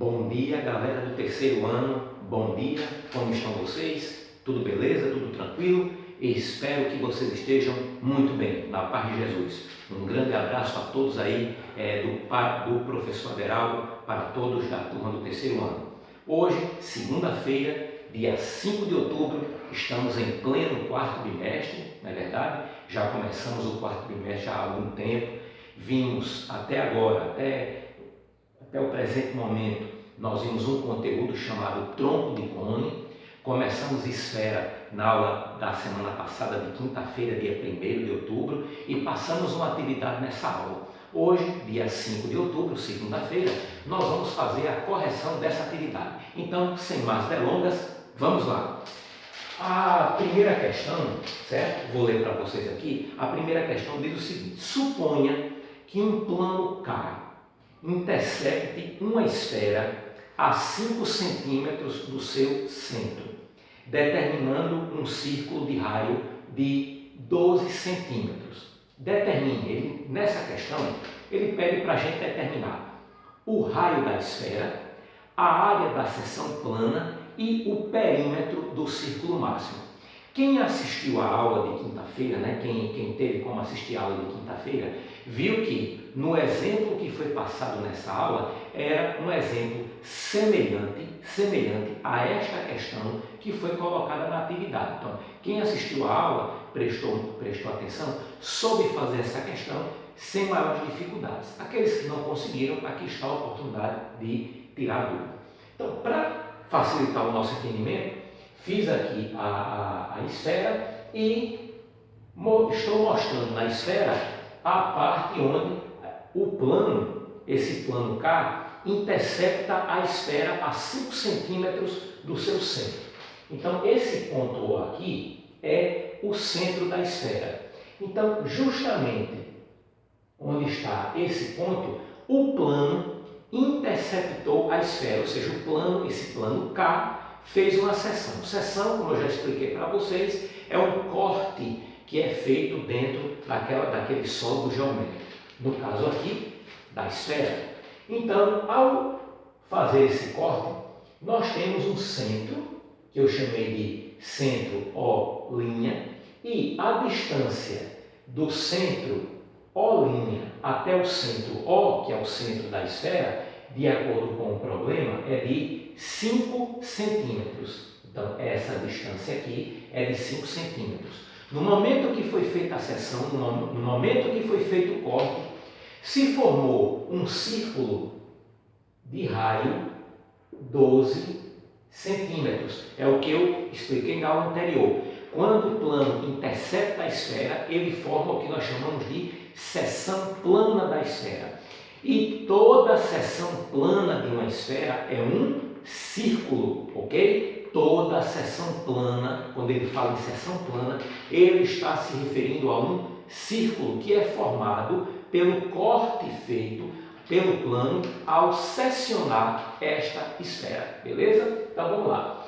Bom dia, galera do terceiro ano. Bom dia, como estão vocês? Tudo beleza? Tudo tranquilo? Espero que vocês estejam muito bem, na paz de Jesus. Um grande abraço a todos aí, do professor Aderaldo, para todos da turma do terceiro ano. Hoje, segunda-feira, dia 5 de outubro, estamos em pleno quarto bimestre, não é verdade? Já começamos o quarto bimestre há algum tempo, vimos até agora, até o presente momento, nós vimos um conteúdo chamado tronco de cone. Começamos esfera na aula da semana passada, de quinta-feira, dia 1º de outubro, e passamos uma atividade nessa aula. Hoje, dia 5 de outubro, segunda-feira, nós vamos fazer a correção dessa atividade. Então, sem mais delongas, vamos lá. A primeira questão, certo? Vou ler para vocês aqui. A primeira questão diz o seguinte: suponha que um plano K intercepte uma esfera a 5 centímetros do seu centro, determinando um círculo de raio de 12 centímetros. Determine, nessa questão, ele pede para a gente determinar o raio da esfera, a área da seção plana e o perímetro do círculo máximo. Quem assistiu à aula de quinta-feira, quem teve como assistir a aula de quinta-feira, viu que no exemplo que foi passado nessa aula era um exemplo semelhante a esta questão que foi colocada na atividade. Então, quem assistiu à aula, prestou atenção, soube fazer essa questão sem maiores dificuldades. Aqueles que não conseguiram, aqui está a oportunidade de tirar a dúvida. Então, para facilitar o nosso entendimento, fiz aqui a esfera e estou mostrando na esfera a parte onde o plano, esse plano K, intercepta a esfera a 5 centímetros do seu centro. Então, esse ponto O aqui é o centro da esfera. Então, justamente onde está esse ponto, o plano interceptou a esfera, ou seja, esse plano K fez uma seção. Seção, como eu já expliquei para vocês, é um corte que é feito dentro daquele sólido geométrico. No caso aqui, da esfera. Então, ao fazer esse corte, nós temos um centro, que eu chamei de centro O', e a distância do centro O' até o centro O, que é o centro da esfera, de acordo com o problema, é de 5 centímetros. Então, essa distância aqui é de 5 centímetros. No momento que foi feita a seção, no momento que foi feito o corte, se formou um círculo de raio 12 centímetros. É o que eu expliquei na aula anterior. Quando o plano intercepta a esfera, ele forma o que nós chamamos de seção plana da esfera. E toda seção plana de uma esfera é um círculo, ok? Toda seção plana, quando ele fala em seção plana, ele está se referindo a um círculo que é formado pelo corte feito pelo plano ao seccionar esta esfera, beleza? Então vamos lá.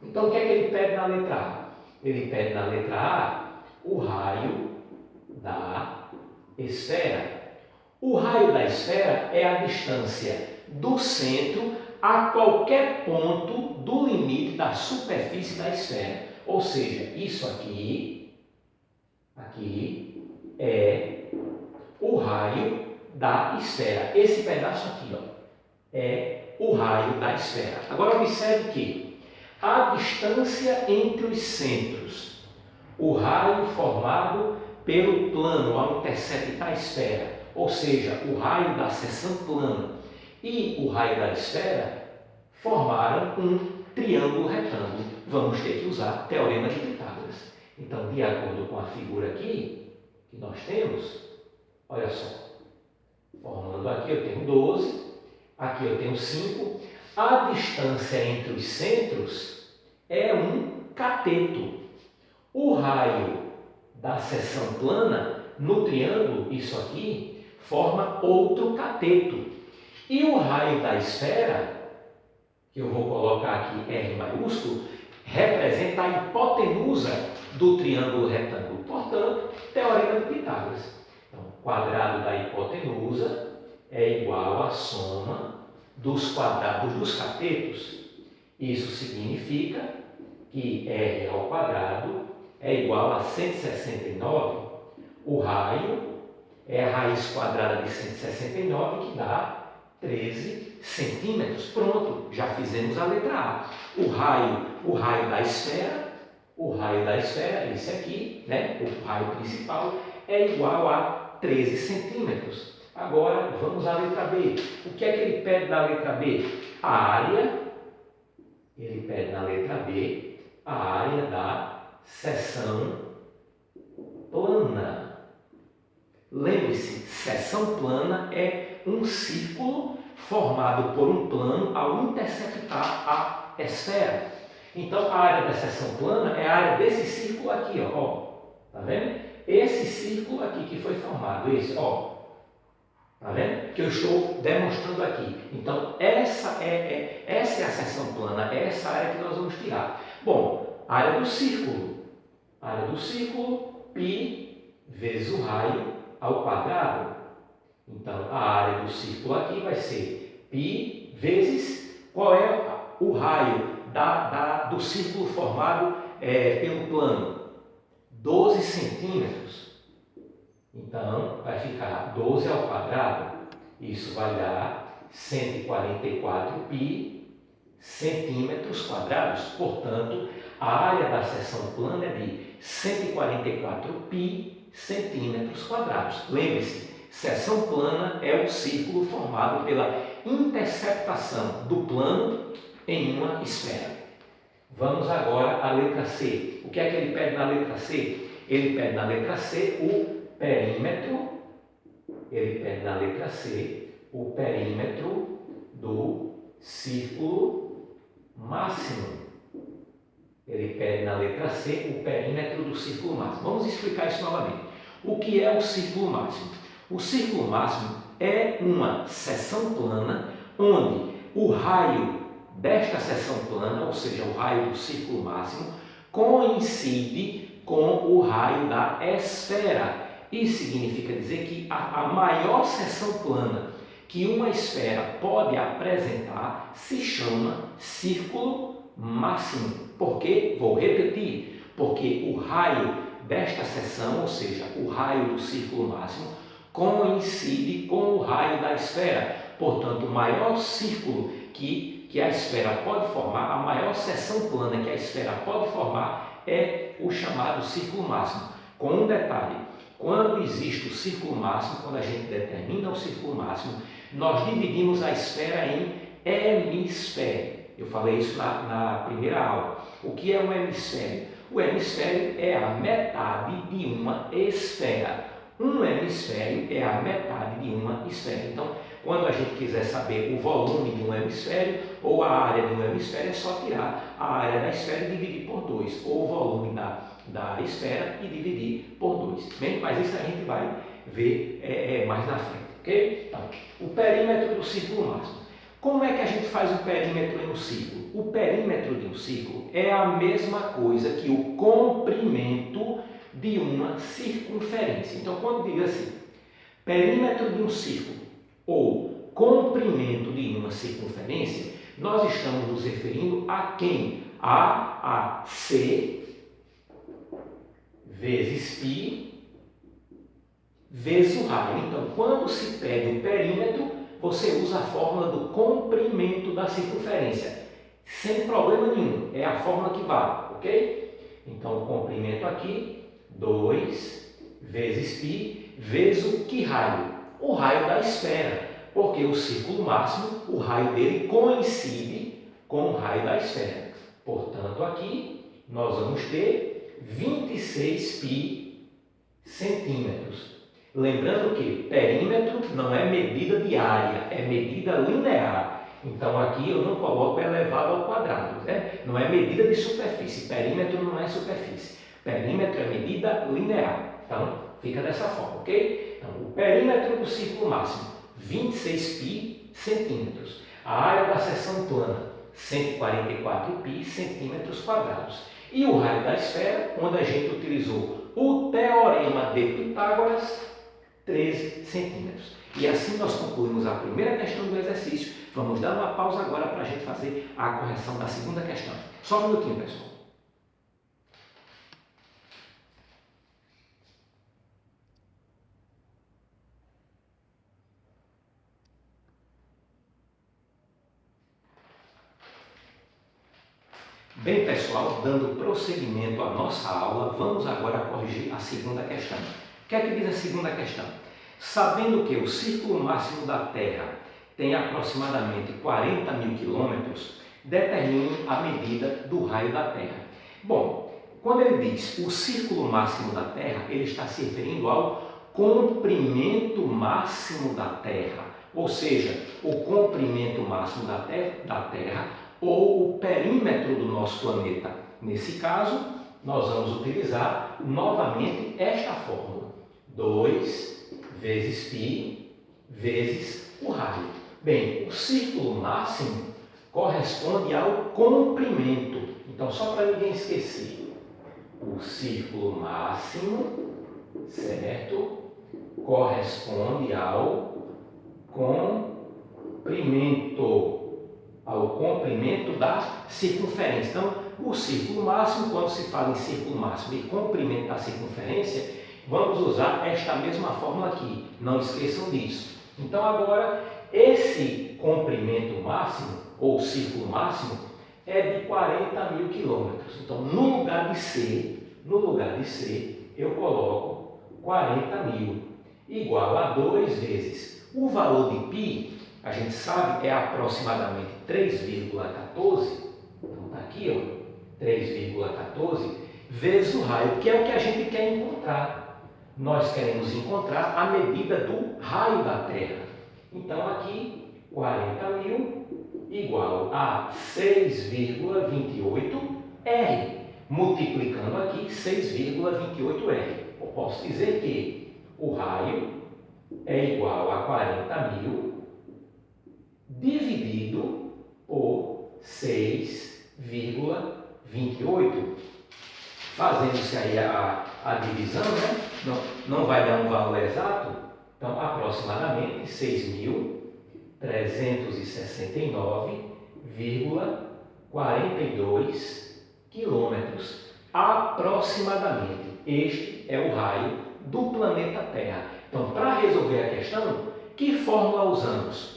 Então o que é que ele pede na letra A? Ele pede na letra A o raio da esfera. O raio da esfera é a distância do centro a qualquer ponto do limite da superfície da esfera. Ou seja, isso aqui é o raio da esfera. Esse pedaço aqui, é o raio da esfera. Agora observe que a distância entre os centros, o raio formado pelo plano ao interceptar a esfera, ou seja, o raio da seção plana e o raio da esfera, formaram um triângulo retângulo. Vamos ter que usar teorema de Pitágoras. Então, de acordo com a figura aqui, que nós temos, olha só, formando aqui eu tenho 12, aqui eu tenho 5, a distância entre os centros é um cateto. O raio da seção plana, no triângulo, isso aqui, forma outro cateto. E o raio da esfera, que eu vou colocar aqui R maiúsculo, representa a hipotenusa do triângulo retângulo. Portanto, teorema de Pitágoras. Então, o quadrado da hipotenusa é igual à soma dos quadrados dos catetos, isso significa que r ao quadrado é igual a 169. O raio é a raiz quadrada de 169, que dá 13 centímetros. Pronto, já fizemos a letra A. O raio da esfera, esse aqui, né, o raio principal, é igual a 13 centímetros. Agora, vamos à letra B. O que é que ele pede na letra B? A área, ele pede na letra B, a área da seção plana. Lembre-se, seção plana é um círculo formado por um plano ao interceptar a esfera. Então, a área da seção plana é a área desse círculo aqui, ó. Tá vendo? Esse círculo aqui que foi formado, esse, ó. Tá vendo? Que eu estou demonstrando aqui. Então, essa é a seção plana, é essa área que nós vamos tirar. Bom, a área do círculo. A área do círculo, π vezes o raio ao quadrado. Então, a área do círculo aqui vai ser π vezes qual é o raio do círculo formado pelo plano? 12 centímetros. Então, vai ficar 12 ao quadrado. Isso vai dar 144 π centímetros quadrados. Portanto, a área da seção plana é de 144 π centímetros quadrados. Lembre-se, seção plana é o círculo formado pela interceptação do plano em uma esfera. Vamos agora à letra C. O que é que ele pede na letra C? Ele pede na letra C o perímetro. Ele pede na letra C o perímetro do círculo máximo. Ele pede na letra C o perímetro do círculo máximo. Vamos explicar isso novamente. O que é o círculo máximo? O círculo máximo é uma seção plana onde o raio desta seção plana, ou seja, o raio do círculo máximo, coincide com o raio da esfera. Isso significa dizer que a maior seção plana que uma esfera pode apresentar se chama círculo máximo. Por quê? Vou repetir. Porque o raio desta seção, ou seja, o raio do círculo máximo, coincide com o raio da esfera. Portanto, o maior círculo que a esfera pode formar, a maior seção plana que a esfera pode formar é o chamado círculo máximo. Com um detalhe, quando existe o círculo máximo, quando a gente determina o círculo máximo, nós dividimos a esfera em hemisfério. Eu falei isso na primeira aula. O que é um hemisfério? O hemisfério é a metade de uma esfera. Um hemisfério é a metade de uma esfera. Então, quando a gente quiser saber o volume de um hemisfério ou a área de um hemisfério, é só tirar a área da esfera e dividir por 2, ou o volume da esfera e dividir por 2. Bem, mas isso a gente vai ver mais na frente, ok? Então, o perímetro do círculo máximo. Como é que a gente faz o perímetro em um círculo? O perímetro de um círculo é a mesma coisa que o comprimento de uma circunferência. Então, quando diga assim, perímetro de um círculo ou comprimento de uma circunferência, nós estamos nos referindo a quem? A C vezes π vezes o raio. Então, quando se pede o perímetro, você usa a fórmula do comprimento da circunferência. Sem problema nenhum, é a fórmula que vale, ok? Então, o comprimento aqui, 2 vezes π vezes o que raio? O raio da esfera, porque o círculo máximo, o raio dele coincide com o raio da esfera. Portanto, aqui nós vamos ter 26 π centímetros. Lembrando que perímetro não é medida de área, é medida linear. Então, aqui eu não coloco elevado ao quadrado, né? Não é medida de superfície, perímetro não é superfície. Perímetro é medida linear. Então, fica dessa forma, ok? Então, o perímetro do círculo máximo, 26 π centímetros. A área da seção plana, 144 π centímetros quadrados. E o raio da esfera, onde a gente utilizou o teorema de Pitágoras, 13 centímetros. E assim nós concluímos a primeira questão do exercício. Vamos dar uma pausa agora para a gente fazer a correção da segunda questão. Só um minutinho, pessoal. Bem, pessoal, dando prosseguimento à nossa aula, vamos agora corrigir a segunda questão. O que é que diz a segunda questão? Sabendo que o círculo máximo da Terra tem aproximadamente 40 mil quilômetros, determine a medida do raio da Terra. Bom, quando ele diz o círculo máximo da Terra, ele está se referindo ao comprimento máximo da Terra, ou seja, o comprimento máximo da Terra ou o perímetro do nosso planeta. Nesse caso, nós vamos utilizar novamente esta fórmula: 2 vezes π vezes o raio. Bem, o círculo máximo corresponde ao comprimento. Então, só para ninguém esquecer, o círculo máximo, certo, corresponde ao comprimento da circunferência. Então, o círculo máximo, quando se fala em círculo máximo e comprimento da circunferência, vamos usar esta mesma fórmula aqui. Não esqueçam disso. Então, agora, esse comprimento máximo, ou círculo máximo, é de 40 mil quilômetros. Então, no lugar de C, eu coloco 40 mil, igual a 2 vezes o valor de π. A gente sabe é aproximadamente 3,14, então está aqui, ó, 3,14 vezes o raio, que é o que a gente quer encontrar. Nós queremos encontrar a medida do raio da Terra. Então aqui, 40 mil igual a 6,28R, multiplicando aqui 6,28R. Eu posso dizer que o raio é igual a 40 mil dividido por 6,28. Fazendo-se aí a divisão, né? Não vai dar um valor exato, então aproximadamente 6.369,42 quilômetros. Aproximadamente. Este é o raio do planeta Terra. Então, para resolver a questão, que fórmula usamos?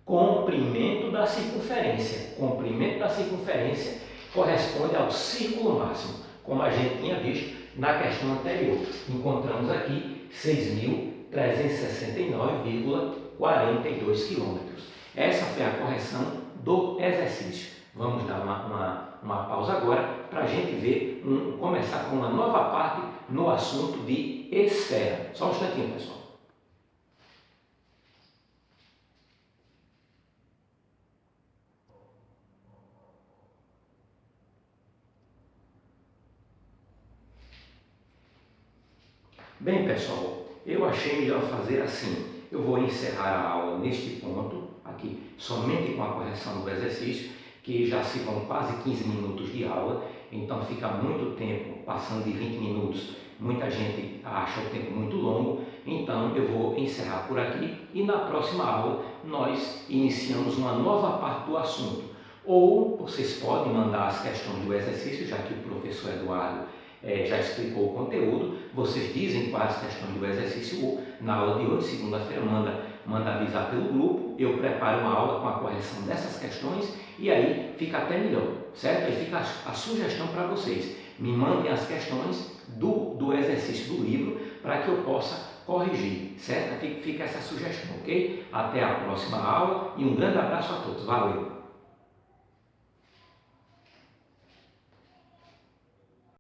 Comprimento da circunferência. Comprimento da circunferência corresponde ao círculo máximo, como a gente tinha visto na questão anterior. Encontramos aqui 6.369,42 quilômetros. Essa foi a correção do exercício. Vamos dar uma pausa agora para a gente ver, começar com uma nova parte no assunto de esfera. Só um instantinho, pessoal. Bem, pessoal, eu achei melhor fazer assim. Eu vou encerrar a aula neste ponto, aqui, somente com a correção do exercício, que já se vão quase 15 minutos de aula, então fica muito tempo, passando de 20 minutos, muita gente acha o tempo muito longo, então eu vou encerrar por aqui e na próxima aula nós iniciamos uma nova parte do assunto. Ou vocês podem mandar as questões do exercício, já que o professor Eduardo já explicou o conteúdo, vocês dizem quais questões do exercício na aula de hoje, segunda-feira, manda avisar pelo grupo, eu preparo uma aula com a correção dessas questões e aí fica até melhor, certo? Aí fica a sugestão para vocês, me mandem as questões do exercício do livro para que eu possa corrigir, certo? Fica essa sugestão, ok? Até a próxima aula e um grande abraço a todos, valeu!